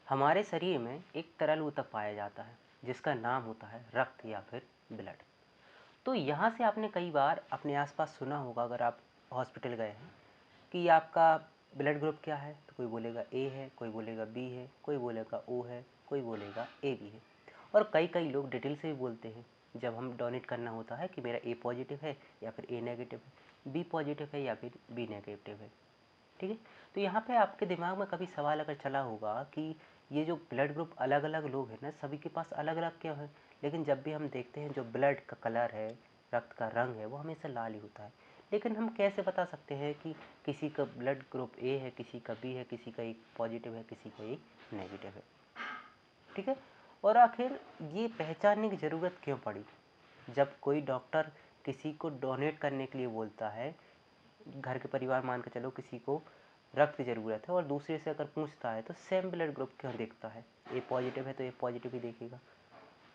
हमारे शरीर में एक तरल ऊतक पाया जाता है जिसका नाम होता है रक्त या फिर ब्लड। तो यहाँ से आपने कई बार अपने आसपास सुना होगा, अगर आप हॉस्पिटल गए हैं, कि आपका ब्लड ग्रुप क्या है, तो कोई बोलेगा ए है, कोई बोलेगा बी है, कोई बोलेगा ओ है, कोई बोलेगा ए बी है। और कई कई लोग डिटेल से भी बोलते हैं जब हम डोनेट करना होता है कि मेरा ए पॉजिटिव है या फिर ए नेगेटिव है, बी पॉजिटिव है या फिर बी नेगेटिव है। ठीक है। तो यहाँ पे आपके दिमाग में कभी सवाल अगर चला होगा कि ये जो ब्लड ग्रुप अलग अलग लोग हैं ना, सभी के पास अलग अलग क्यों है, लेकिन जब भी हम देखते हैं जो ब्लड का कलर है, रक्त का रंग है, वो हमेशा लाल ही होता है। लेकिन हम कैसे बता सकते हैं कि किसी का ब्लड ग्रुप ए है, किसी का बी है, किसी का एक पॉजिटिव है, किसी का एक नेगेटिव है। ठीक है। और आखिर ये पहचानने की ज़रूरत क्यों पड़ी? जब कोई डॉक्टर किसी को डोनेट करने के लिए बोलता है, घर के परिवार मान के चलो किसी को रक्त की ज़रूरत है और दूसरे से अगर पूछता है तो सेम ब्लड ग्रुप क्यों देखता है? ए पॉजिटिव है तो ए पॉजिटिव ही देखेगा,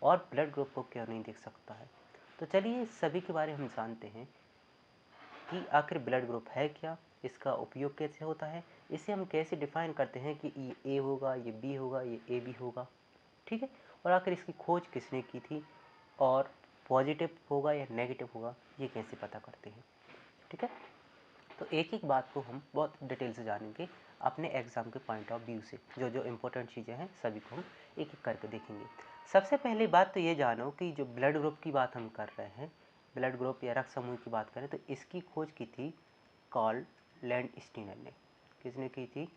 और ब्लड ग्रुप को क्यों नहीं देख सकता है? तो चलिए सभी के बारे में हम जानते हैं कि आखिर ब्लड ग्रुप है क्या, इसका उपयोग कैसे होता है, इसे हम कैसे डिफाइन करते हैं कि ये ए होगा, ये बी होगा, ये ए बी होगा। ठीक है। और आखिर इसकी खोज किसने की थी, और पॉजिटिव होगा या नेगेटिव होगा, ये कैसे पता करते हैं। ठीक है। तो एक एक बात को हम बहुत डिटेल से जानेंगे अपने एग्ज़ाम के पॉइंट ऑफ व्यू से। जो जो इम्पोर्टेंट चीज़ें हैं सभी को हम एक एक करके देखेंगे। सबसे पहली बात तो ये जानो कि जो ब्लड ग्रुप की बात हम कर रहे हैं, ब्लड ग्रुप या रक्त समूह की बात करें, तो इसकी खोज की थी कार्ल लैंडस्टीनर ने। किसने की थी?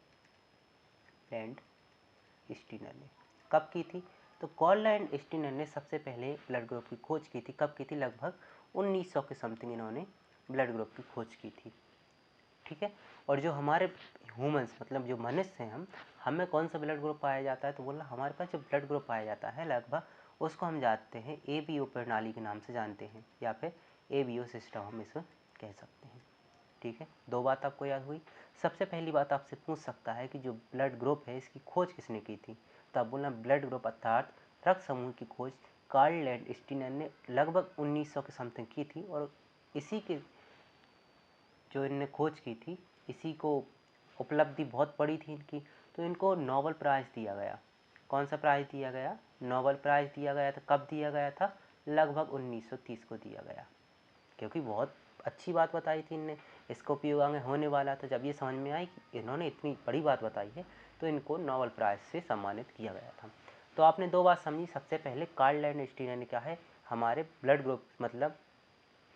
लैंडस्टीनर ने। कब की थी? तो कार्ल लैंडस्टीनर ने सबसे पहले ब्लड ग्रुप की खोज की थी। कब की थी? लगभग 1900 के समथिंग इन्होंने ब्लड ग्रुप की खोज की थी। ठीक है। और जो हमारे ह्यूमंस, मतलब जो मनुष्य हैं, हम हमें कौन सा ब्लड ग्रुप पाया जाता है? तो बोलना हमारे पास जो ब्लड ग्रुप पाया जाता है लगभग, उसको हम जानते हैं ABO प्रणाली के नाम से जानते हैं, या फिर ABO सिस्टम हम इसे कह सकते हैं। ठीक है। दो बात आपको याद हुई। सबसे पहली बात आपसे पूछ सकता है कि जो ब्लड ग्रुप है इसकी खोज किसने की थी? तो आप बोलना ब्लड ग्रुप अर्थात रक्त समूह की खोज कार्ल लैंडस्टीनर ने लगभग 1900 के समथिंग की थी। और इसी के जो इनने खोज की थी, इसी को उपलब्धि बहुत बड़ी थी इनकी, तो इनको नोबेल प्राइज़ दिया गया। कौन सा प्राइज़ दिया गया? नोबेल प्राइज़ दिया गया था। कब दिया गया था? लगभग 1930 को दिया गया, क्योंकि बहुत अच्छी बात बताई थी इनने, इसका उपयोग आगे होने वाला था। जब ये समझ में आई कि इन्होंने इतनी बड़ी बात बताई है, तो इनको नोबेल प्राइज़ से सम्मानित किया गया था। तो आपने दो बात समझी। सबसे पहले कार्ल लैंडस्टीनर ने क्या है, हमारे ब्लड ग्रुप मतलब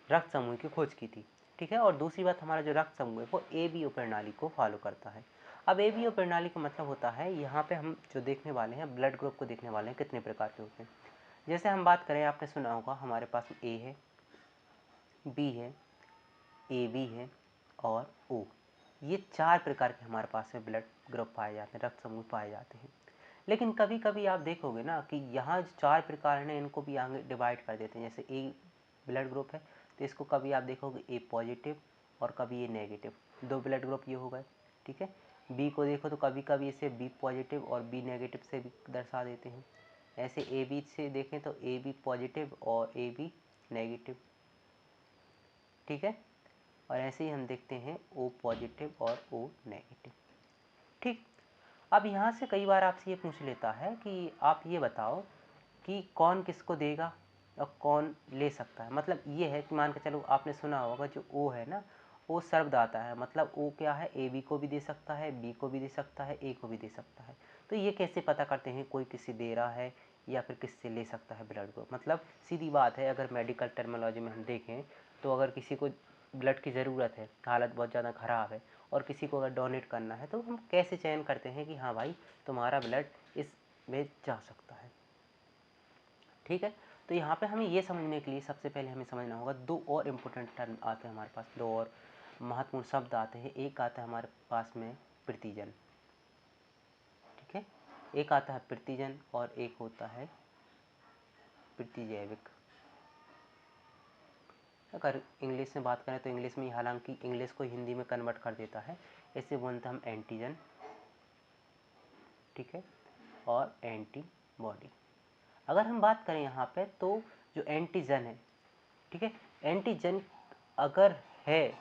रक्त समूह की खोज की थी। ठीक है। और दूसरी बात, हमारा जो रक्त समूह है वो ABO प्रणाली को फॉलो करता है। अब ABO प्रणाली का मतलब होता है, यहाँ पे हम जो देखने वाले हैं, ब्लड ग्रुप को देखने वाले हैं कितने प्रकार के होते हैं। जैसे हम बात करें, आपने सुना होगा हमारे पास A है, B है, AB है और O। ये चार प्रकार के हमारे पास में ब्लड ग्रुप पाए जाते हैं, रक्त समूह पाए जाते हैं। लेकिन कभी कभी आप देखोगे ना कि यहाँ जो चार प्रकार हैं इनको भी आगे डिवाइड कर देते हैं। जैसे A ब्लड ग्रुप है तो इसको कभी आप देखोगे A पॉजिटिव और कभी A नेगेटिव, दो ब्लड ग्रुप ये हो गए। ठीक है। B को देखो तो कभी कभी इसे B पॉजिटिव और B नेगेटिव से भी दर्शा देते हैं। ऐसे AB से देखें तो AB पॉजिटिव और AB नेगेटिव। ठीक है। और ऐसे ही हम देखते हैं O पॉजिटिव और O नेगेटिव। ठीक। अब यहाँ से कई बार आपसे ये पूछ लेता है कि आप ये बताओ कि कौन किसको देगा और कौन ले सकता है। मतलब ये है कि मान के चलो, आपने सुना होगा जो ओ है ना, वो सर्वदाता है। मतलब ओ क्या है, ए बी को भी दे सकता है, बी को भी दे सकता है, ए को भी दे सकता है। तो ये कैसे पता करते हैं कोई किससे दे रहा है या फिर किससे ले सकता है ब्लड को? मतलब सीधी बात है, अगर मेडिकल टर्मिनोलॉजी में हम देखें तो अगर किसी को ब्लड की ज़रूरत है, हालत बहुत ज़्यादा ख़राब है, और किसी को अगर डोनेट करना है, तो हम कैसे चयन करते हैं कि हाँ भाई तुम्हारा ब्लड इसमें जा सकता है। ठीक है। तो यहाँ पे हमें ये समझने के लिए सबसे पहले हमें समझना होगा, दो और इम्पोर्टेंट टर्म आते हैं हमारे पास, दो और महत्वपूर्ण शब्द आते हैं। एक आता है हमारे पास में प्रतिजन। ठीक है। एक आता है प्रतिजन और एक होता है प्रतिजैविक। अगर इंग्लिश में बात करें तो इंग्लिश में, हालांकि इंग्लिश को हिंदी में कन्वर्ट कर देता है, इसे बोलते हैं हम एंटीजन। ठीक है। और एंटीबॉडी। अगर हम बात करें यहाँ पे तो जो एंटीजन है, ठीक है, एंटीजन अगर है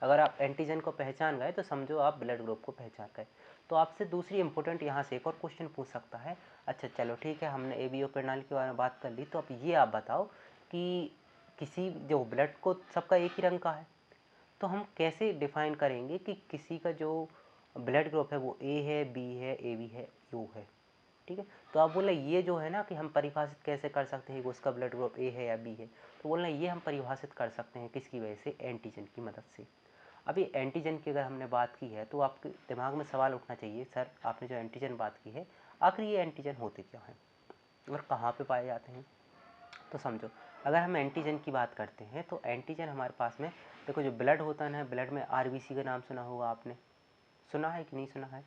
अगर आप एंटीजन को पहचान गए तो समझो आप ब्लड ग्रुप को पहचान गए। तो आपसे दूसरी इंपॉर्टेंट यहाँ से एक और क्वेश्चन पूछ सकता है, अच्छा चलो ठीक है, हमने एबीओ प्रणाली के बारे में बात कर ली, तो अब ये आप बताओ कि किसी जो ब्लड को सबका एक ही रंग का है, तो हम कैसे डिफाइन करेंगे कि किसी का जो ब्लड ग्रुप है वो ए है, बी है, ए बी है, यू है, ठीक है। तो आप बोल रहे ये जो है ना कि हम परिभाषित कैसे कर सकते हैं कि उसका ब्लड ग्रुप ए है या बी है, तो बोल रहे ये हम परिभाषित कर सकते हैं किसकी वजह से, एंटीजन की मदद से। अभी एंटीजन की अगर हमने बात की है तो आपके दिमाग में सवाल उठना चाहिए, सर आपने जो एंटीजन बात की है, आखिर ये एंटीजन होते क्या हैं और कहाँ पे पाए जाते हैं। तो समझो, अगर हम एंटीजन की बात करते हैं तो एंटीजन हमारे पास में, देखो जो ब्लड होता है ना, ब्लड में आरबीसी का नाम सुना होगा आपने, सुना है कि नहीं सुना है,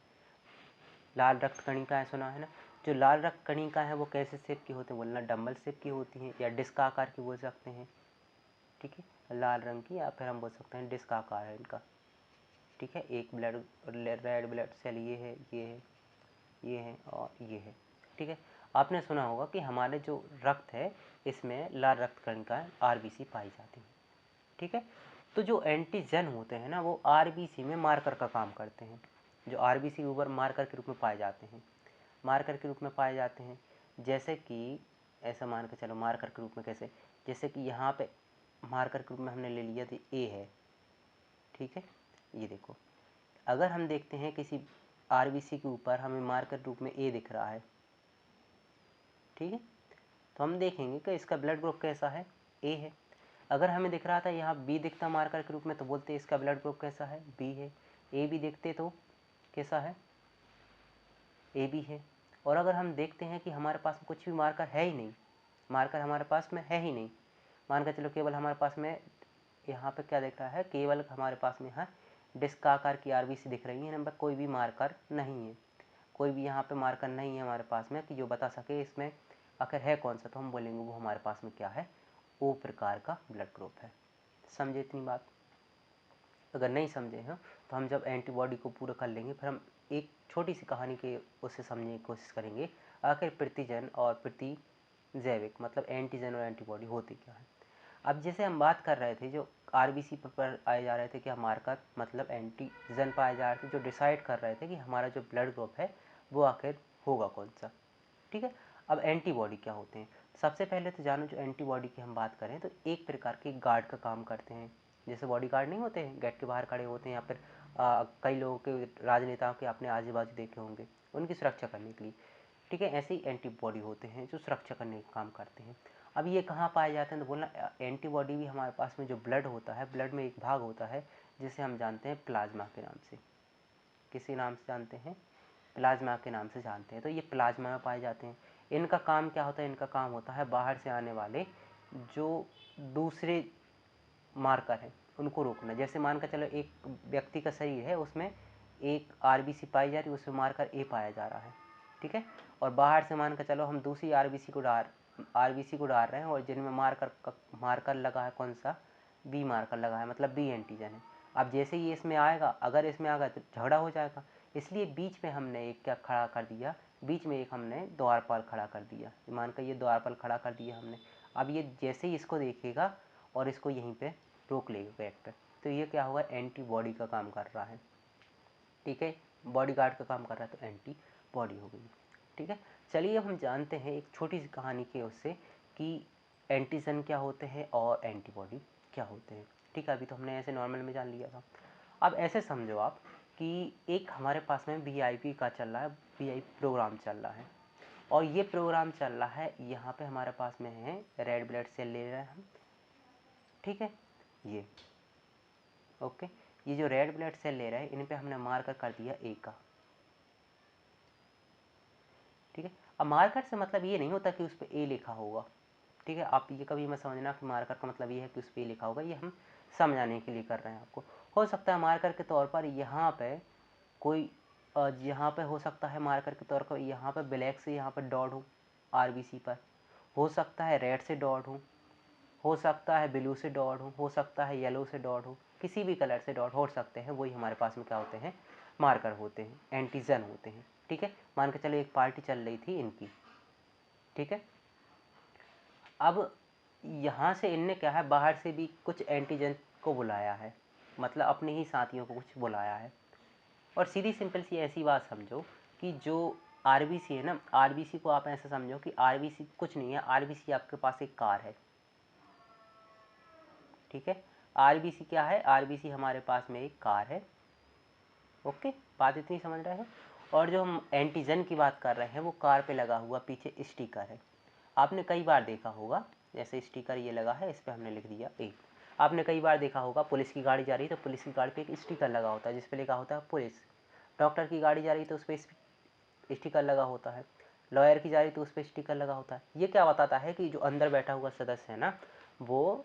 लाल रक्त कणिकाएं सुना है ना। जो लाल रक्त कणिकाएं हैं वो कैसे शेप की होती हैं, बोलना डम्बल शेप की होती हैं या डिस्क आकार की बोल सकते हैं, ठीक है, लाल रंग की, या फिर हम बोल सकते हैं डिस्क आकार है इनका, ठीक है। एक ब्लड रेड ब्लड सेल ये है, ये है, ये है और ये है, ठीक है। आपने सुना होगा कि हमारे जो रक्त है इसमें लाल रक्त कणिकाएं आरबीसी पाई जाती हैं, ठीक है। तो जो एंटीजन होते हैं ना वो आरबीसी में मार्कर का काम करते हैं, जो आरबीसी ऊपर मार्कर के रूप में पाए जाते हैं, मार्कर के रूप में पाए जाते हैं। जैसे कि ऐसा मान के चलो, मार्कर के रूप में कैसे, जैसे कि यहाँ पे मार्कर के रूप में हमने ले लिया तो ए है, ठीक है। ये देखो, अगर हम देखते हैं किसी आरबीसी के ऊपर हमें मार्कर रूप में ए दिख रहा है, ठीक है, तो हम देखेंगे कि इसका ब्लड ग्रुप कैसा है, ए है। अगर हमें दिख रहा था यहाँ बी दिखता मार्कर के रूप में तो बोलते इसका ब्लड ग्रुप कैसा है, बी है। ए भी देखते तो कैसा है, ए बी है। और अगर हम देखते हैं कि हमारे पास कुछ भी मार्कर है ही नहीं, मार्कर हमारे पास में है ही नहीं, मान कर चलो केवल हमारे पास में यहाँ पे क्या दिख रहा है, केवल हमारे पास में यहाँ डिस्क आकार की आरबीसी दिख रही है, नंबर कोई भी मार्कर नहीं है, कोई भी यहाँ पे मार्कर नहीं है हमारे पास में कि जो बता सके इसमें आखिर है कौन सा, तो हम बोलेंगे वो हमारे पास में क्या है, ओ प्रकार का ब्लड ग्रुप है। समझे इतनी बात। अगर नहीं समझे हैं तो हम जब एंटीबॉडी को पूरा कर लेंगे फिर हम एक छोटी सी कहानी के उससे समझने की कोशिश करेंगे, आखिर प्रतिजन और प्रतिजैविक मतलब एंटीजन और एंटीबॉडी होती क्या है। अब जैसे हम बात कर रहे थे, जो आरबीसी पर आए जा रहे थे कि मार्कर मतलब एंटीजन पाए जा रहे थे जो डिसाइड कर रहे थे कि हमारा जो ब्लड ग्रुप है वो आखिर होगा कौन सा, ठीक है। अब एंटीबॉडी क्या होते हैं, सबसे पहले तो जानो, जो एंटीबॉडी की हम बात करें तो एक प्रकार के गार्ड का काम करते हैं, जैसे बॉडी गार्ड नहीं होते हैं, गेट के बाहर खड़े होते हैं, या फिर कई लोगों के राजनेताओं के आपने आजू बाजू देखे होंगे उनकी सुरक्षा करने के लिए, ठीक है। ऐसे ही एंटीबॉडी होते हैं जो सुरक्षा करने का काम करते हैं। अब ये कहाँ पाए जाते हैं, तो बोलना एंटीबॉडी भी हमारे पास में जो ब्लड होता है, ब्लड में एक भाग होता है जिसे हम जानते हैं प्लाज्मा के नाम से, किसी नाम से जानते हैं, प्लाज्मा के नाम से जानते हैं। तो ये प्लाज्मा में पाए जाते हैं। इनका काम क्या होता है, इनका काम होता है बाहर से आने वाले जो दूसरे मार्कर हैं उनको रोकना। जैसे मान कर चलो एक व्यक्ति का शरीर है, उसमें एक आरबीसी पाई जा रही है, उसमें मार्कर ए पाया जा रहा है, ठीक है। और बाहर से मान कर चलो हम दूसरी आरबीसी को डाल रहे हैं और जिनमें मार्कर लगा है कौन सा, बी मार्कर लगा है, मतलब बी एंटीजन है। अब जैसे ही इसमें आएगा, अगर इसमें आ गया तो झगड़ा हो जाएगा, इसलिए बीच में हमने एक क्या खड़ा कर दिया, बीच में एक हमने द्वारपाल खड़ा कर दिया, मान कर ये द्वारपाल खड़ा कर दिया हमने। अब ये जैसे ही इसको देखेगा और इसको यहीं पे रोक लेगा गैप पे, तो ये क्या होगा, एंटीबॉडी का काम कर रहा है, ठीक है। बॉडी गार्ड का काम कर रहा है तो एंटीबॉडी हो गई, ठीक है। चलिए अब हम जानते हैं एक छोटी सी कहानी के उससे कि एंटीजन क्या होते हैं और एंटीबॉडी क्या होते हैं, ठीक है। अभी तो हमने ऐसे नॉर्मल में जान लिया था। अब ऐसे समझो आप कि एक हमारे पास में वीआईपी का चल रहा है, वीआईपी प्रोग्राम चल रहा है, और ये प्रोग्राम चल रहा है, यहाँ पे हमारे पास में है रेड ब्लड सेल ले रहे हैं हम, ठीक है। ये ओके, ये जो रेड ब्लड सेल ले रहा है इन पे हमने मार्कर कर दिया ए का, ठीक है। अब मार्कर से मतलब ये नहीं होता कि उस पर ए लिखा होगा, ठीक है। आप ये कभी मत समझना कि मार्कर का मतलब ये है कि उस पर ए लिखा होगा, ये हम समझाने के लिए कर रहे हैं आपको। हो सकता है मार्कर के तौर पर यहाँ पे कोई यहाँ पे हो सकता है मार्कर के तौर पर यहाँ पर ब्लैक से यहाँ पर डॉट हो आरबीसी पर, हो सकता है रेड से डॉट हो सकता है ब्लू से डॉट हो सकता है येलो से डॉट हो, किसी भी कलर से डॉट हो सकते हैं, वही हमारे पास में क्या होते हैं, मार्कर होते हैं, एंटीजन होते हैं, ठीक है। मान के चलो एक पार्टी चल रही थी इनकी, ठीक है। अब यहाँ से इनने क्या है, बाहर से भी कुछ एंटीजन को बुलाया है, मतलब अपने ही साथियों को कुछ बुलाया है। और सीधी सिंपल सी ऐसी बात समझो कि जो आरबीसी है ना, आरबीसी को आप ऐसा समझो कि आरबीसी कुछ नहीं है, आरबीसी आपके पास एक कार है। ठीक है, आरबीसी क्या है, आरबीसी हमारे पास में एक कार है। ओके, बात इतनी समझ रहे हो। और जो हम एंटीजन की बात कर रहे हैं वो कार पे लगा हुआ पीछे स्टिकर है। आपने कई बार देखा होगा, जैसे स्टिकर ये लगा है, इस पर हमने लिख दिया ए। आपने कई बार देखा होगा पुलिस की गाड़ी जा रही है तो पुलिस की गाड़ी पे एक स्टिकर लगा होता है जिस पे लिखा होता है पुलिस। डॉक्टर की गाड़ी जा रही है तो उस पर स्टिकर लगा होता है। लॉयर की जा रही तो उस पर स्टिकर लगा होता है। ये क्या बताता है कि जो अंदर बैठा हुआ सदस्य है ना, वो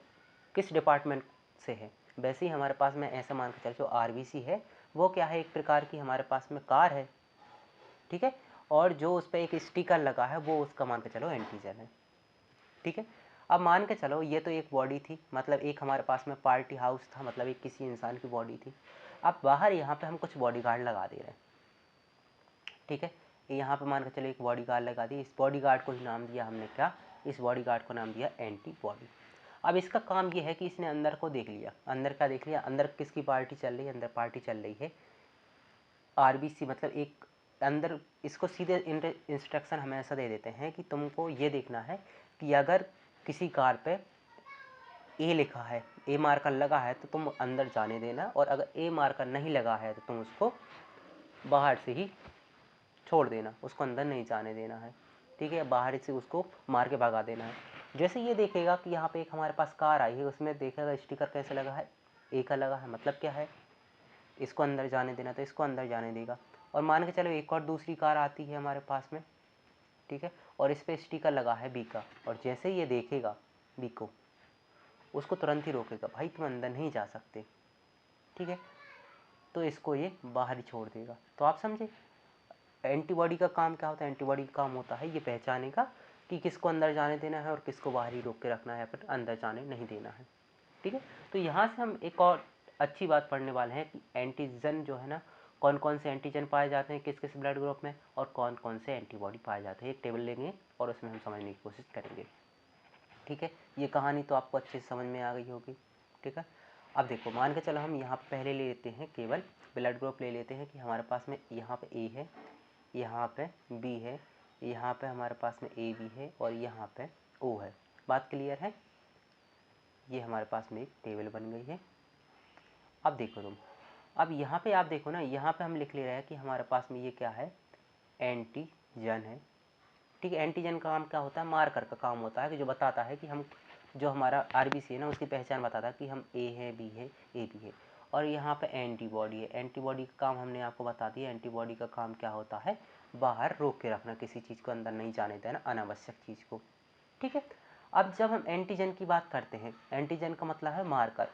किस डिपार्टमेंट से है। वैसे ही हमारे पास में ऐसा मान के चल, जो आरबीसी है वो क्या है, एक प्रकार की हमारे पास में कार है। ठीक है, और जो उस पर एक स्टिकर लगा है वो उसका मान के चलो एंटीजन है। ठीक है, अब मान के चलो ये तो एक बॉडी थी, मतलब एक हमारे पास में पार्टी हाउस था, मतलब एक किसी इंसान की बॉडी थी। अब बाहर यहाँ पे हम कुछ बॉडीगार्ड लगा दे रहे हैं। ठीक है, यहाँ पे मान के चलो एक बॉडीगार्ड लगा दी। इस बॉडीगार्ड को नाम दिया हमने क्या, इस बॉडीगार्ड को नाम दिया एंटीबॉडी। अब इसका काम ये है कि इसने अंदर को देख लिया। अंदर क्या देख लिया, अंदर किसकी पार्टी चल रही है, अंदर पार्टी चल रही है आरबीसी, मतलब एक अंदर। इसको सीधे इंस्ट्रक्शन हमें ऐसा दे देते हैं कि तुमको ये देखना है कि अगर किसी कार पे ए लिखा है, ए मार्कर लगा है तो तुम अंदर जाने देना, और अगर ए मार्कर नहीं लगा है तो तुम उसको बाहर से ही छोड़ देना, उसको अंदर नहीं जाने देना है। ठीक है, बाहर से उसको मार के भगा देना है। जैसे ये देखेगा कि यहाँ पे एक हमारे पास कार आई है, उसमें देखेगा स्टिकर कैसे लगा है, ए का लगा है, मतलब क्या है, इसको अंदर जाने देना, तो इसको अंदर जाने देगा। और मान के चलो एक और दूसरी कार आती है हमारे पास में, ठीक है, और इस पर स्टिकर लगा है बी का, और जैसे ही ये देखेगा बी को, उसको तुरंत ही रोकेगा, भाई तुम अंदर नहीं जा सकते। ठीक है, तो इसको ये बाहर ही छोड़ देगा। तो आप समझे एंटीबॉडी का काम क्या होता है। एंटीबॉडी का काम होता है ये पहचानेगा कि किसको अंदर जाने देना है और किसको बाहर ही रोक के रखना है, फिर अंदर जाने नहीं देना है। ठीक है, तो यहाँ से हम एक और अच्छी बात पढ़ने वाले हैं कि एंटीजन जो है ना, कौन कौन से एंटीजन पाए जाते हैं किस किस ब्लड ग्रुप में, और कौन कौन से एंटीबॉडी पाए जाते हैं। एक टेबल लेंगे और उसमें हम समझने की कोशिश करेंगे। ठीक है, ये कहानी तो आपको अच्छे से समझ में आ गई होगी। ठीक है, अब देखो मान के चलो हम यहाँ पहले ले लेते हैं, केवल ब्लड ग्रुप ले लेते हैं कि हमारे पास में यहाँ पे ए है, यहाँ पे बी है, यहाँ पे हमारे पास में ए बी है, और यहाँ पे ओ है। बात क्लियर है। ये हमारे पास में एक टेबल बन गई है। अब देखो तुम, अब यहाँ पे आप देखो ना, यहाँ पे हम लिख ले रहे हैं कि हमारे पास में ये क्या है, एंटीजन है। ठीक है, एंटीजन का काम क्या होता है, मार्कर का काम होता है कि जो बताता है कि हम, जो हमारा आरबीसी है ना उसकी पहचान बताता है कि हम ए है, बी है, ए बी है। और यहाँ पे एंटीबॉडी है। एंटीबॉडी का काम हमने आपको बता दिया। एंटीबॉडी का काम क्या होता है, बाहर रोक के रखना, किसी चीज़ को अंदर नहीं जाने देना, अनावश्यक चीज़ को। ठीक है, अब जब हम एंटीजन की बात करते हैं, एंटीजन का मतलब है मार्कर।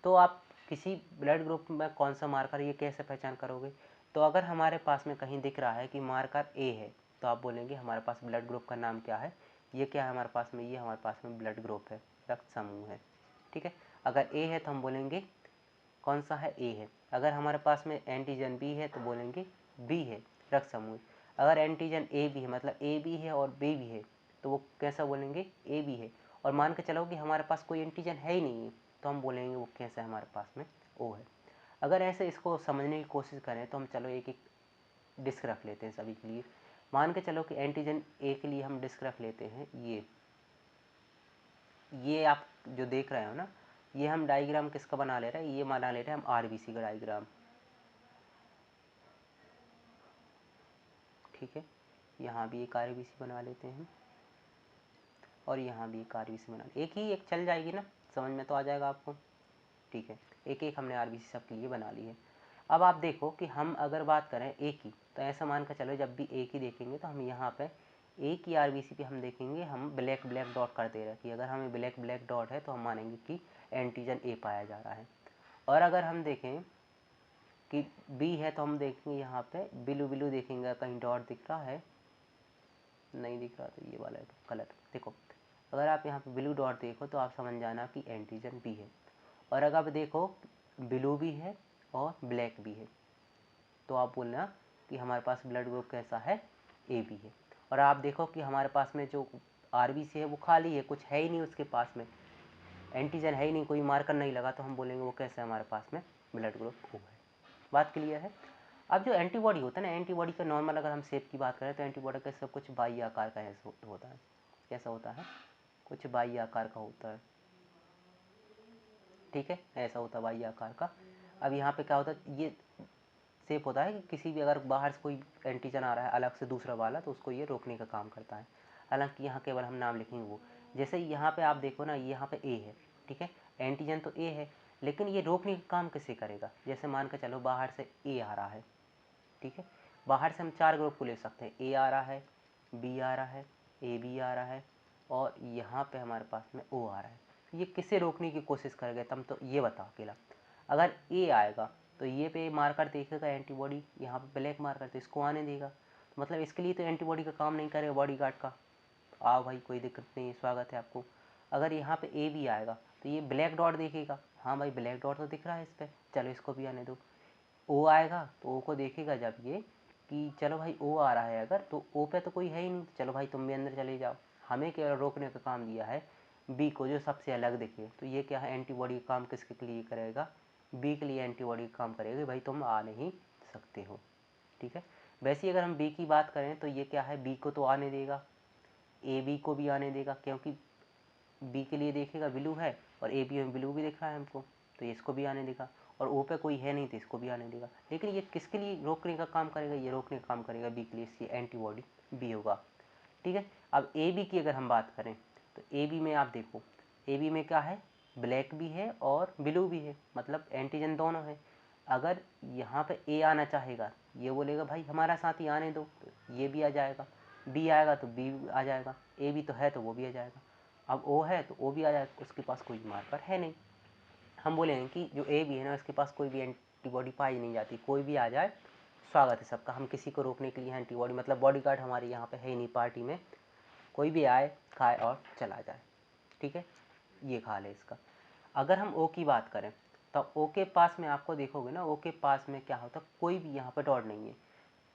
तो आप किसी ब्लड ग्रुप में कौन सा मार्कर, ये कैसे पहचान करोगे। तो अगर हमारे पास में कहीं दिख रहा है कि मार्कर ए है, तो आप बोलेंगे हमारे पास ब्लड ग्रुप का नाम क्या है, ये क्या है हमारे पास में, ये हमारे पास में ब्लड ग्रुप है, रक्त समूह है। ठीक है, अगर ए है तो हम बोलेंगे कौन सा है, ए है। अगर हमारे पास में एंटीजन बी है तो बोलेंगे बी है, रक्त समूह। अगर एंटीजन ए बी है, मतलब ए बी है और बी भी है, तो वो कैसा बोलेंगे, ए बी है। और मान के चलो कि हमारे पास कोई एंटीजन है ही नहीं है, तो हम बोलेंगे वो कैसा है, हमारे पास में ओ है। अगर ऐसे इसको समझने की कोशिश करें तो हम चलो एक एक डिस्क रख लेते हैं सभी के लिए। मान के चलो कि एंटीजन ए के लिए हम डिस्क रख लेते हैं ये आप जो देख रहे हो ना, ये हम डायग्राम किसका बना ले रहे हैं, ये बना ले रहे हैं हम आरबीसी का डायग्राम। ठीक है, यहाँ भी एक आरबीसी बना लेते हैं, और यहाँ भी एक आरबीसी बना, एक ही एक चल जाएगी ना, समझ में तो आ जाएगा आपको। ठीक है, एक एक हमने आरबीसी सब के लिए बना ली है। अब आप देखो कि हम अगर बात करें ए की, तो ऐसा मान कर चलो जब भी ए की देखेंगे तो हम यहाँ पे ए की आरबीसी पे हम देखेंगे, हम ब्लैक ब्लैक डॉट कर दे रहे हैं कि अगर हमें ब्लैक ब्लैक डॉट है तो हम मानेंगे कि एंटीजन ए पाया जा रहा है। और अगर हम देखें कि बी है तो हम देखेंगे यहाँ पे ब्लू ब्लू देखेंगे, कहीं डॉट दिख रहा है, नहीं दिख रहा तो ये वाला है कलर। देखो अगर आप यहाँ पे ब्लू डॉट देखो तो आप समझ जाना कि एंटीजन बी है। और अगर आप देखो ब्लू भी है और ब्लैक भी है, तो आप बोलना कि हमारे पास ब्लड ग्रुप कैसा है, ए बी है। और आप देखो कि हमारे पास में जो आरबीसी है वो खाली है, कुछ है ही नहीं उसके पास में, एंटीजन है ही नहीं, कोई मार्कर नहीं लगा, तो हम बोलेंगे वो कैसा है हमारे पास में ब्लड ग्रुप ओ है। बात क्लियर है। अब जो एंटीबॉडी होता है ना, एंटीबॉडी का नॉर्मल अगर हम शेप की बात करें तो एंटीबॉडी का सब कुछ बाह्य आकार का ऐसा होता है। कैसा होता है? कुछ बाह्य आकार का होता है, ठीक है, ऐसा होता है बाह्य आकार का। अब यहाँ पे क्या होता है, ये शेप होता है कि किसी भी अगर बाहर से कोई एंटीजन आ रहा है अलग से दूसरा वाला, तो उसको ये रोकने का काम करता है। हालांकि यहाँ केवल हम नाम लिखेंगे वो। जैसे यहाँ पे आप देखो ना, यहाँ पे ए है, ठीक है, एंटीजन तो ए है, लेकिन ये रोकने का काम कैसे करेगा? जैसे मान के चलो बाहर से ए आ रहा है, ठीक है, बाहर से हम 4 ग्रुप को ले सकते हैं। ए आ रहा है, बी आ रहा है, ए बी आ रहा है, और यहाँ पे हमारे पास में ओ आ रहा है। ये किसे रोकने की कोशिश करेगा? तुम तो ये बताओ अकेला। अगर ए आएगा तो ये पे मार्कर देखेगा एंटीबॉडी, यहाँ पे ब्लैक मार्कर, तो इसको आने देगा। तो मतलब इसके लिए तो एंटीबॉडी का काम नहीं करेगा बॉडी गार्ड का। आओ भाई, कोई दिक्कत नहीं है, स्वागत है आपको। अगर यहाँ पे ए भी आएगा तो ये ब्लैक डॉट देखेगा, हाँ भाई ब्लैक डॉट तो दिख रहा है इस पर, चलो इसको भी आने दो। ओ आएगा तो ओ को देखेगा जब ये कि चलो भाई ओ आ रहा है, अगर तो ओ पे तो कोई है ही नहीं, चलो भाई तुम भी अंदर चले जाओ। हमें केवल रोकने का काम दिया है बी को, जो सबसे अलग दिखे। तो ये क्या है, एंटीबॉडी का काम किसके लिए करेगा? बी के लिए एंटीबॉडी का काम करेगा, भाई तुम आ नहीं सकते हो, ठीक है। वैसे ही अगर हम बी की बात करें तो ये क्या है, बी को तो आने देगा, ए बी को भी आने देगा, क्योंकि बी के लिए देखेगा ब्लू है और ए बी में ब्लू भी दिख रहा है हमको, तो इसको भी आने देगा। और ओ पे कोई है नहीं तो इसको भी आने देगा। लेकिन ये किसके लिए रोकने का काम करेगा? ये रोकने का काम करेगा बी के लिए, इसकी एंटीबॉडी बी होगा, ठीक है। अब ए बी की अगर हम बात करें तो ए बी में आप देखो, ए बी में क्या है, ब्लैक भी है और ब्लू भी है, मतलब एंटीजन दोनों है। अगर यहाँ पे ए आना चाहेगा, ये बोलेगा भाई हमारा साथ ही आने दो, तो ये भी आ जाएगा। बी आएगा तो बी आ जाएगा, ए भी तो है तो वो भी आ जाएगा। अब ओ है तो ओ भी आ जाएगा, उसके पास कोई मार्कर है नहीं। हम बोलेंगे कि जो ए भी है ना, उसके पास कोई भी एंटीबॉडी पाई नहीं जाती, कोई भी आ जाए स्वागत है सबका। हम किसी को रोकने के लिए एंटीबॉडी, मतलब बॉडीगार्ड हमारे यहाँ पे है ही नहीं पार्टी में, कोई भी आए खाए और चला जाए, ठीक है, ये खा ले इसका। अगर हम ओ की बात करें तो ओ के पास में आपको देखोगे ना, ओ के पास में क्या होता है, कोई भी यहाँ पे डॉट नहीं है।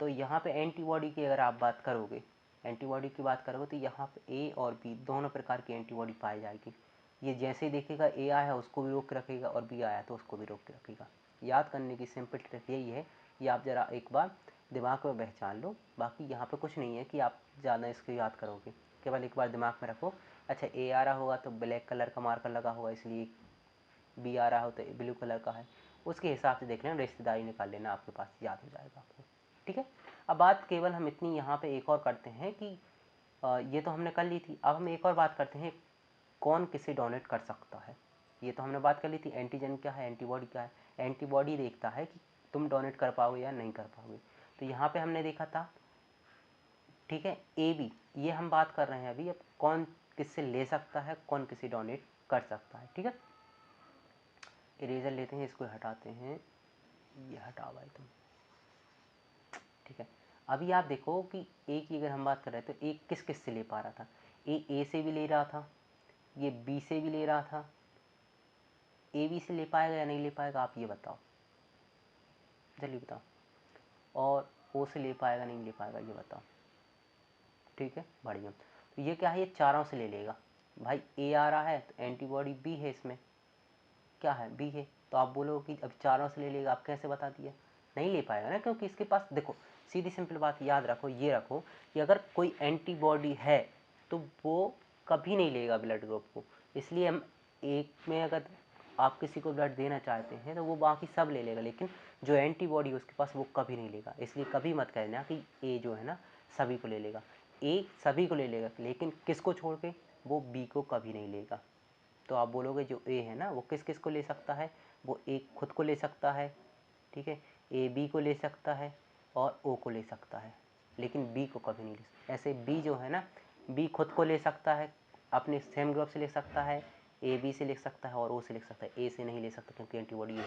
तो यहाँ पे एंटीबॉडी की अगर आप बात करोगे, एंटीबॉडी की बात करोगे तो यहाँ पे ए और बी दोनों प्रकार की एंटीबॉडी पाई जाएगी। ये जैसे ही देखेगा ए आया उसको भी रोक के रखेगा और बी आया तो उसको भी रोक के रखेगा। याद करने की सिंपल ट्रिक यही है, ये आप ज़रा एक बार दिमाग में पहचान लो। बाकी यहाँ पे कुछ नहीं है कि आप ज़्यादा इसको याद करोगे, केवल एक बार दिमाग में रखो। अच्छा, ए आ रहा होगा तो ब्लैक कलर का मार्कर लगा होगा, इसलिए बी आ रहा हो तो ब्लू कलर का है, उसके हिसाब से देख लेना, रिश्तेदारी निकाल लेना, आपके पास याद हो जाएगा आपको, ठीक है। अब बात केवल हम इतनी यहाँ पे एक और करते हैं कि ये तो हमने कर ली थी। अब हम एक और बात करते हैं, कौन किसे डोनेट कर सकता है। ये तो हमने बात कर ली थी, एंटीजन क्या है, एंटीबॉडी क्या है। एंटीबॉडी देखता है कि तुम डोनेट कर पाओगे या नहीं कर पाओगे। तो यहाँ पे हमने देखा था, ठीक है, ए बी, ये हम बात कर रहे हैं अभी। अब कौन किससे ले सकता है, कौन किसे डोनेट कर सकता है, ठीक है। इरेजर लेते हैं, इसको हटाते हैं, ये हटाओ भाई तुम, ठीक है। अभी आप देखो कि ए की अगर हम बात कर रहे हैं तो ए किस किस से ले पा रहा था, ए से भी ले रहा था, ये बी से भी ले रहा था। ए बी से ले पाएगा या नहीं ले पाएगा, आप ये बताओ, जल्दी बताओ। और ओ से ले पाएगा नहीं ले पाएगा, ये बताओ, ठीक है, बढ़िया। तो ये क्या है, ये चारों से ले लेगा। भाई ए आ रहा है तो एंटीबॉडी बी है, इसमें क्या है, बी है, तो आप बोलो कि अब चारों से ले लेगा। आप कैसे बता दिया? नहीं ले पाएगा ना, क्योंकि इसके पास देखो, सीधी सिंपल बात याद रखो, ये रखो कि अगर कोई एंटीबॉडी है तो वो कभी नहीं लेगा ब्लड ग्रुप को। इसलिए हम एक में अगर आप किसी को ब्लड देना चाहते हैं तो वो बाकी सब ले लेगा, लेकिन जो एंटीबॉडी है उसके पास वो कभी नहीं लेगा। इसलिए कभी मत कहना कि ए जो है ना सभी को ले लेगा। ए सभी को ले लेगा, लेकिन किसको छोड़ के, वो बी को कभी नहीं लेगा। तो आप बोलोगे जो ए है ना वो किस किस को ले सकता है, वो ए खुद को ले सकता है, ठीक है, ए बी को ले सकता है और ओ को ले सकता है, लेकिन बी को कभी नहीं ले सकता। ऐसे बी जो है ना, बी खुद को ले सकता है, अपने सेम ग्रुप से ले सकता है, ए बी से ले सकता है और ओ से ले सकता है, ए से नहीं ले सकता क्योंकि एंटीबॉडी है।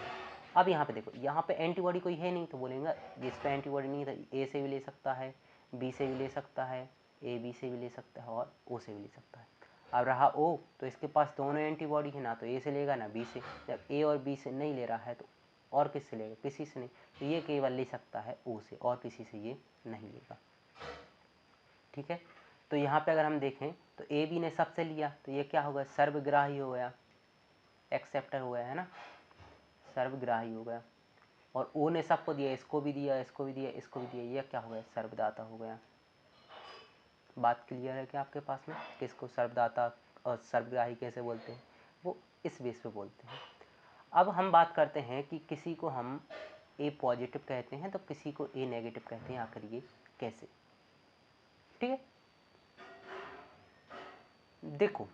अब यहाँ पे देखो, यहाँ पे एंटीबॉडी कोई है नहीं तो बोलेंगे जिस पे एंटीबॉडी नहीं है, ए से भी ले सकता है, बी से भी ले सकता है, ए बी से भी ले सकता है और ओ से भी ले सकता है। अब रहा ओ, तो इसके पास दोनों एंटीबॉडी है, ना तो ए से लेगा ना बी से। जब ए और बी से नहीं ले रहा है तो और किससे लेगा, किसी से नहीं, तो ये केवल ले सकता है ओ से, और किसी से ये नहीं लेगा, ठीक है। तो यहाँ पे अगर हम देखें तो ए बी ने सबसे लिया तो ये क्या होगा, सर्वग्राही हो गया, एक्सेप्टर हो गया, है ना। सर्वग्राही हो गया। और ओ ने सबको दिया, इसको भी दिया, इसको भी दिया, इसको भी दिया, यह क्या हो गया? सर्वदाता हो गया। बात क्लियर है क्या आपके पास में? किसको सर्वदाता और सर्वग्राही कैसे बोलते हैं? वो इस बेस पे बोलते हैं। अब हम बात करते हैं कि किसी को हम ए पॉजिटिव कहते हैं तो किसी को ए नेगेटिव कहते हैं, आखिर ये कैसे? ठीक है, देखो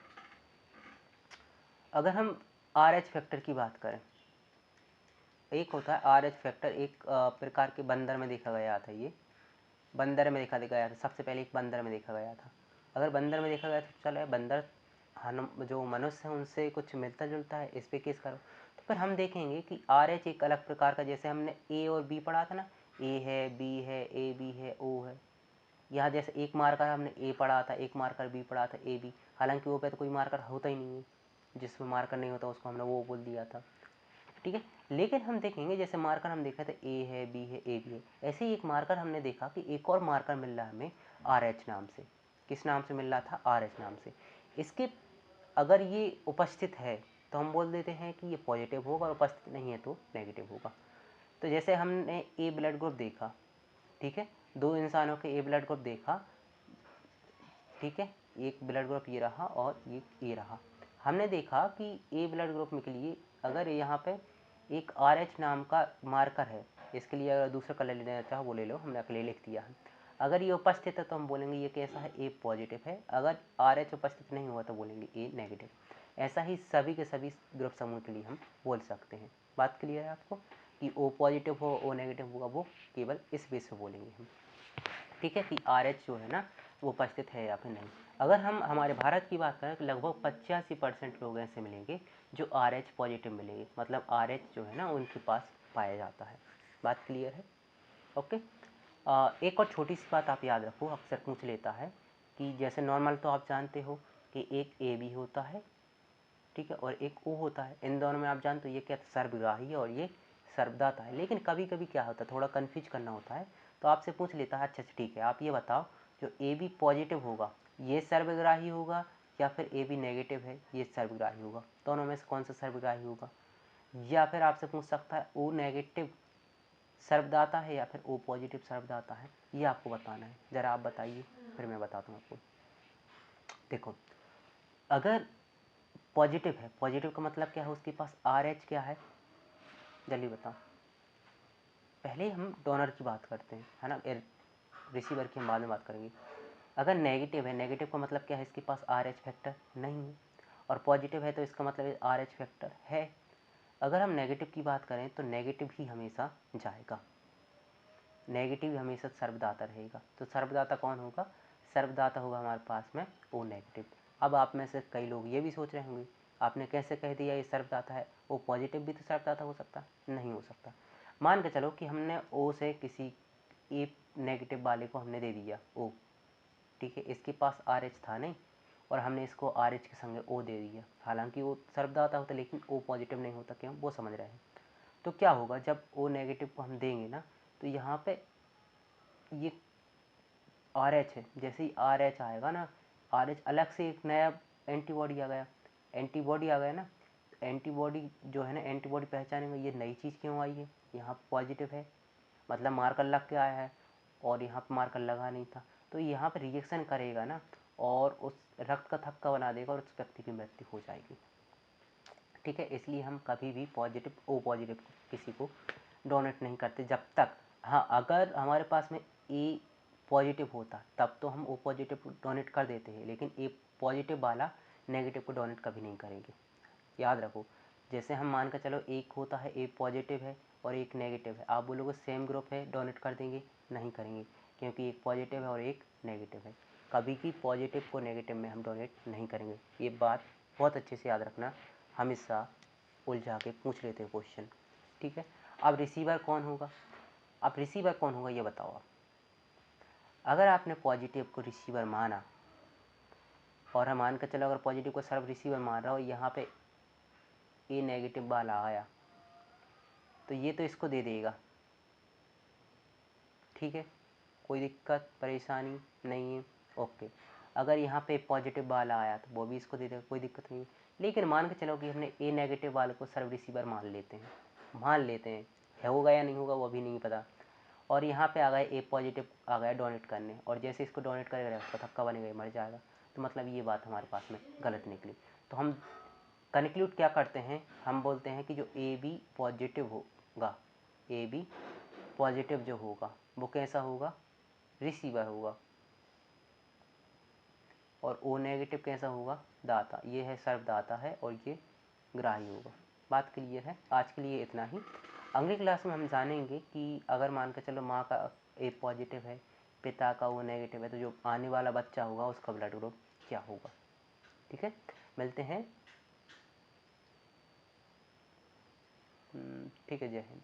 अगर हम आर एच फैक्टर की बात करें, एक होता है आर एच फैक्टर, एक प्रकार के बंदर में देखा गया था। ये बंदर में देखा गया था, सबसे पहले एक बंदर में देखा गया था। अगर बंदर में देखा गया तो चलो बंदर जो मनुष्य हैं उनसे कुछ मिलता जुलता है, इस पे केस करो। तो फिर हम देखेंगे कि आर एच एक अलग प्रकार का, जैसे हमने ए और बी पढ़ा था ना, ए है, बी है, ए बी है, ओ है। यहाँ जैसे एक मार्कर हमने ए पढ़ा था, एक मार्कर बी पढ़ा था, ए बी। हालांकि वो पे तो कोई मार्कर होता ही नहीं है, जिसमें मार्कर नहीं होता उसको हमने वो बोल दिया था। ठीक है, लेकिन हम देखेंगे जैसे मार्कर हम देखा था ए है, बी है, ए बी है, ऐसे ही एक मार्कर हमने देखा कि एक और मार्कर मिल रहा है हमें आर एच नाम से। किस नाम से मिल रहा था? आर एच नाम से। इसके अगर ये उपस्थित है तो हम बोल देते हैं कि ये पॉजिटिव होगा, और उपस्थित नहीं है तो नेगेटिव होगा। तो जैसे हमने ए ब्लड ग्रुप देखा, ठीक है, दो इंसानों के ए ब्लड ग्रुप देखा, ठीक है, एक ब्लड ग्रुप ये रहा और ये रहा। हमने देखा कि ए ब्लड ग्रुप में के लिए अगर यहाँ पे एक आर एच नाम का मार्कर है, इसके लिए अगर दूसरा कलर लेना चाहो वो ले लो, हमने अकेले लिख दिया है। अगर ये उपस्थित है तो हम बोलेंगे ये कैसा है? ए पॉजिटिव है। अगर आर एच उपस्थित नहीं हुआ तो बोलेंगे ए नेगेटिव। ऐसा ही सभी के सभी ग्रुप समूह के लिए हम बोल सकते हैं। बात क्लियर है आपको कि ओ पॉजिटिव हो, ओ नेगेटिव होगा, वो केवल इस बेस पे बोलेंगे हम। ठीक है, कि आर एच जो है ना वो उपस्थित है या फिर नहीं। अगर हम हमारे भारत की बात करें तो लगभग 85% लोग ऐसे मिलेंगे जो आर एच पॉजिटिव मिलेंगे, मतलब आर एच जो है ना उनके पास पाया जाता है। बात क्लियर है? ओके। एक और छोटी सी बात आप याद रखो, अक्सर पूछ लेता है कि जैसे नॉर्मल तो आप जानते हो कि एक ए बी होता है, ठीक है, और एक ओ होता है। इन दोनों में आप जानते हो ये क्या? सर्वग्राही है और ये सर्वदाता है। लेकिन कभी कभी क्या होता है, थोड़ा कन्फ्यूज करना होता है, तो आपसे पूछ लेता है अच्छा ठीक है आप ये बताओ जो ए बी पॉजिटिव होगा ये सर्वग्राही होगा या फिर ए बी नेगेटिव है ये सर्वग्राही होगा? दोनों में से कौन सा सर्वग्राही होगा? या फिर आपसे पूछ सकता है ओ नेगेटिव सर्वदाता है या फिर ओ पॉजिटिव सर्वदाता है? ये आपको बताना है। ज़रा आप बताइए, फिर मैं बताता हूँ आपको। देखो अगर पॉजिटिव है, पॉजिटिव का मतलब क्या है? उसके पास आर एच क्या है? जल्दी बताओ। पहले हम डोनर की बात करते हैं, है ना, रिसीवर की हम बाद में बात करेंगे। अगर नेगेटिव है, नेगेटिव का मतलब क्या है? इसके पास आर एच फैक्टर नहीं है। और पॉजिटिव है तो इसका मतलब आर एच फैक्टर है। अगर हम नेगेटिव की बात करें तो नेगेटिव ही हमेशा जाएगा, नेगेटिव हमेशा सर्वदाता रहेगा। तो सर्वदाता कौन होगा? सर्वदाता होगा हमारे पास में ओ नेगेटिव। अब आप में से कई लोग ये भी सोच रहे होंगे आपने कैसे कह दिया ये सर्वदाता है, ओ पॉजिटिव भी तो सर्वदाता हो सकता? नहीं हो सकता। मान के चलो कि हमने ओ से किसी ए नेगेटिव वाले को हमने दे दिया ओ, ठीक है, इसके पास आर एच था नहीं और हमने इसको आर एच के संगे ओ दे दिया। हालांकि वो सर्वदाता होता लेकिन ओ पॉजिटिव नहीं होता, क्यों? वो समझ रहे हैं। तो क्या होगा जब ओ नेगेटिव को हम देंगे ना, तो यहाँ पे ये आर एच है, जैसे ही आर एच आएगा ना, आर एच अलग से एक नया एंटीबॉडी आ गया, एंटीबॉडी आ गया ना, एंटीबॉडी जो है ना, एंटीबॉडी पहचानेंगे ये नई चीज़ क्यों आई है, यहाँ पॉजिटिव है मतलब मार्कर लग के आया है और यहाँ पर मार्कर लगा नहीं था, तो यहाँ पर रिएक्शन करेगा ना और उस रक्त का थक्का बना देगा और उस व्यक्ति की मृत्यु हो जाएगी। ठीक है, इसलिए हम कभी भी पॉजिटिव ओ पॉजिटिव किसी को डोनेट नहीं करते जब तक, हाँ अगर हमारे पास में ए पॉजिटिव होता तब तो हम ओ पॉजिटिव को डोनेट कर देते हैं, लेकिन ए पॉजिटिव वाला नेगेटिव को डोनेट कभी नहीं करेंगे। याद रखो, जैसे हम मान कर चलो एक होता है ए पॉजिटिव है और एक नेगेटिव है, आप बोलोगे सेम ग्रुप है डोनेट कर देंगे? नहीं करेंगे, क्योंकि एक पॉजिटिव है और एक नेगेटिव है। कभी भी पॉजिटिव को नेगेटिव में हम डोनेट नहीं करेंगे, ये बात बहुत अच्छे से याद रखना। हमेशा उलझा के पूछ लेते हैं क्वेश्चन। ठीक है, अब रिसीवर कौन होगा? अब रिसीवर कौन होगा ये बताओ आप। अगर आपने पॉजिटिव को रिसीवर माना और हम मान कर चलो अगर पॉजिटिव को सर्व रिसीवर मान रहा हो, यहाँ पे ए नेगेटिव वाला आया तो ये तो इसको दे देगा, ठीक है, कोई दिक्कत परेशानी नहीं है, ओके। अगर यहाँ पे पॉजिटिव वाला आया तो वो भी इसको दे देगा, कोई दिक्कत नहीं है। लेकिन मान के चलो कि हमने ए नेगेटिव वाले को सर्व रिसीवर मान लेते हैं, मान लेते हैं, होगा या नहीं होगा वो अभी नहीं पता। और यहाँ पे आ गए ए पॉजिटिव आ गया डोनेट करने, और जैसे इसको डोनेट करेगा उसका थक्का बनेगा, मर जाएगा। तो मतलब ये बात हमारे पास में गलत निकली। तो हम कंक्लूड क्या करते हैं, हम बोलते हैं कि जो ए बी पॉजिटिव होगा, ए बी पॉजिटिव जो होगा वो कैसा होगा, रिसीवर होगा, और ओ नेगेटिव कैसा होगा, दाता। ये है सर्वदाता है और ये ग्राही होगा। बात क्लियर है। आज के लिए इतना ही। अगली क्लास में हम जानेंगे कि अगर मान के चलो माँ का ए पॉजिटिव है, पिता का ओ नेगेटिव है, तो जो आने वाला बच्चा होगा उसका ब्लड ग्रुप क्या होगा। ठीक है, मिलते हैं। ठीक है, जय हिंद।